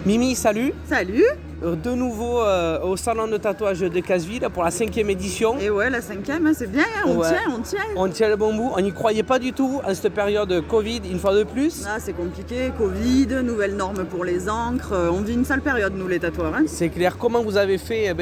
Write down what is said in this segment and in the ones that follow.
Mimi, salut. Salut. De nouveau au salon de tatouage de Casseville pour la 5e édition. Et ouais, la 5e, c'est bien, hein, on tient. On tient le bon bout. On n'y croyait pas du tout en cette période Covid, une fois de plus. Ah, c'est compliqué, Covid, nouvelles normes pour les encres. On vit une sale période, nous, les tatoueurs. Hein. C'est clair. Comment vous avez fait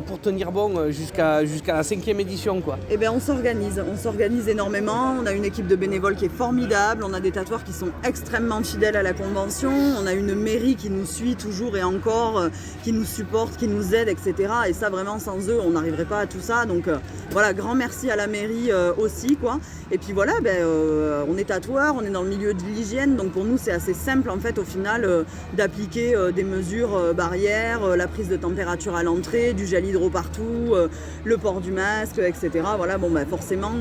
pour tenir bon jusqu'à la 5e édition quoi? Eh bien, on s'organise énormément. On a une équipe de bénévoles qui est formidable. On a des tatoueurs qui sont extrêmement fidèles à la convention. On a une mairie qui nous suit toujours et encore, qui nous supporte, qui nous aide, etc. Et ça, vraiment, sans eux, on n'arriverait pas à tout ça. Donc voilà, grand merci à la mairie aussi, quoi. Et puis voilà, on est tatoueurs, on est dans le milieu de l'hygiène. Donc pour nous, c'est assez simple, en fait, au final, d'appliquer des mesures barrières, la prise de température à l'entrée, du gel hydro partout, le port du masque, etc. Voilà, forcément,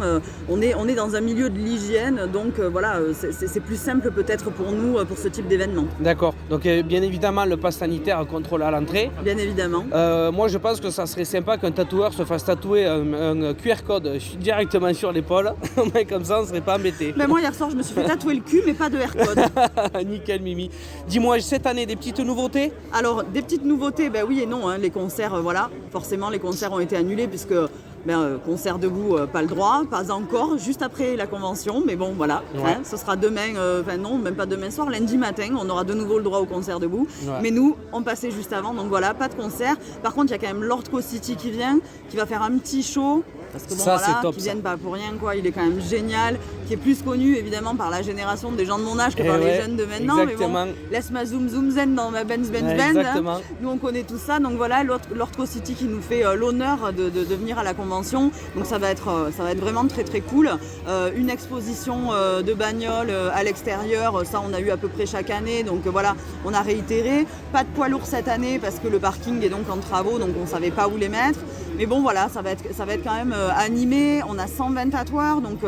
on est dans un milieu de l'hygiène. Donc voilà, c'est plus simple peut-être pour nous, pour ce type d'événement. D'accord. Donc bien évidemment, le pass sanitaire contrôle à l'entrée. Bien évidemment. Moi, je pense que ça serait sympa qu'un tatoueur se fasse tatouer un QR code directement sur l'épaule. Mais comme ça, on ne serait pas embêté. Mais moi, hier soir, je me suis fait tatouer le cul, mais pas de R code. Nickel, Mimi. Dis-moi, cette année, des petites nouveautés? Alors, des petites nouveautés, oui et non. Hein. Les concerts, voilà. Forcément, les concerts ont été annulés puisque... concert debout, pas le droit, pas encore, juste après la convention, mais bon voilà, ouais. Hein, ce sera demain, non, même pas demain soir, lundi matin, on aura de nouveau le droit au concert debout, ouais. Mais nous, on passait juste avant, donc voilà, pas de concert. Par contre, il y a quand même Lord Co City qui vient, qui va faire un petit show, parce que bon ça, voilà, top, qui viennent pas pour rien, quoi, il est quand même génial, qui est plus connu évidemment par la génération des gens de mon âge que par les jeunes de maintenant, exactement. Mais bon, laisse ma zoom zen dans ma Benz Benz. Hein. Nous on connaît tout ça, donc voilà, Lord Co City qui nous fait l'honneur de venir à la convention, donc ça va être vraiment très très cool. Une exposition de bagnoles à l'extérieur, ça on a eu à peu près chaque année, donc voilà, on a réitéré. Pas de poids lourds cette année parce que le parking est donc en travaux, donc on savait pas où les mettre. Mais bon voilà, ça va être quand même animé. On a 120 tatoueurs, donc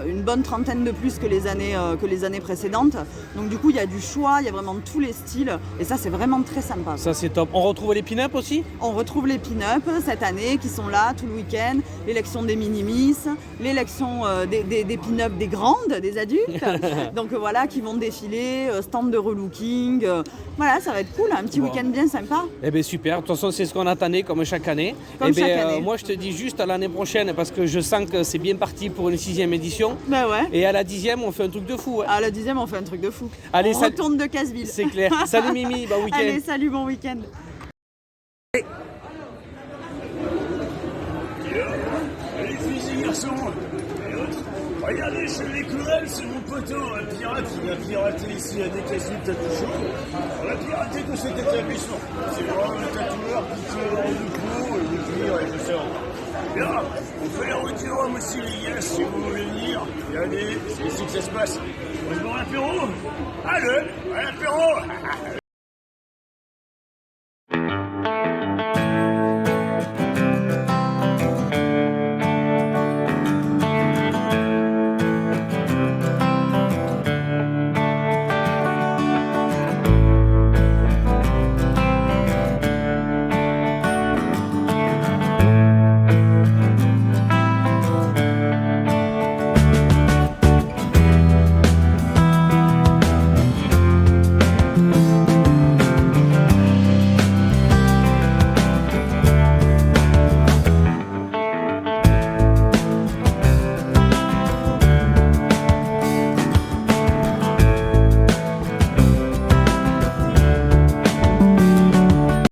une bonne trentaine de plus que les années précédentes. Donc du coup il y a du choix, il y a vraiment tous les styles, et ça c'est vraiment très sympa. Ça c'est top. On retrouve les pin-up aussi? On retrouve les pin-up cette année qui sont là tout le week-end. L'élection des minimis, l'élection des pin-up des grandes, des adultes. Donc voilà, qui vont défiler, stand de relooking. Voilà, ça va être cool, un petit week-end bien sympa. Eh bien super, de toute façon c'est ce qu'on attendait comme chaque année. Moi je te dis juste à l'année prochaine parce que je sens que c'est bien parti pour une 6e édition. Ben ouais. Et à la 10e on fait un truc de fou. Hein. À la 10e on fait un truc de fou. Allez, on retourne de Casseville. C'est clair. Salut Mimi, bon week-end. Allez, salut, bon week-end. Les fusils, garçons. Regardez, c'est les Courelles, c'est mon poteau, un pirate qui vient pirater ici à des Casseville Tattoo Show. On a piraté tout cet établissement. C'est vraiment le tatoueur qui tire dans le cou et le cuir et tout ça. Bien, on fait la route du Rhum aussi, les gars, si vous voulez venir. Regardez, c'est ici que ça se passe. On se boit un apéro? Allez, un apéro.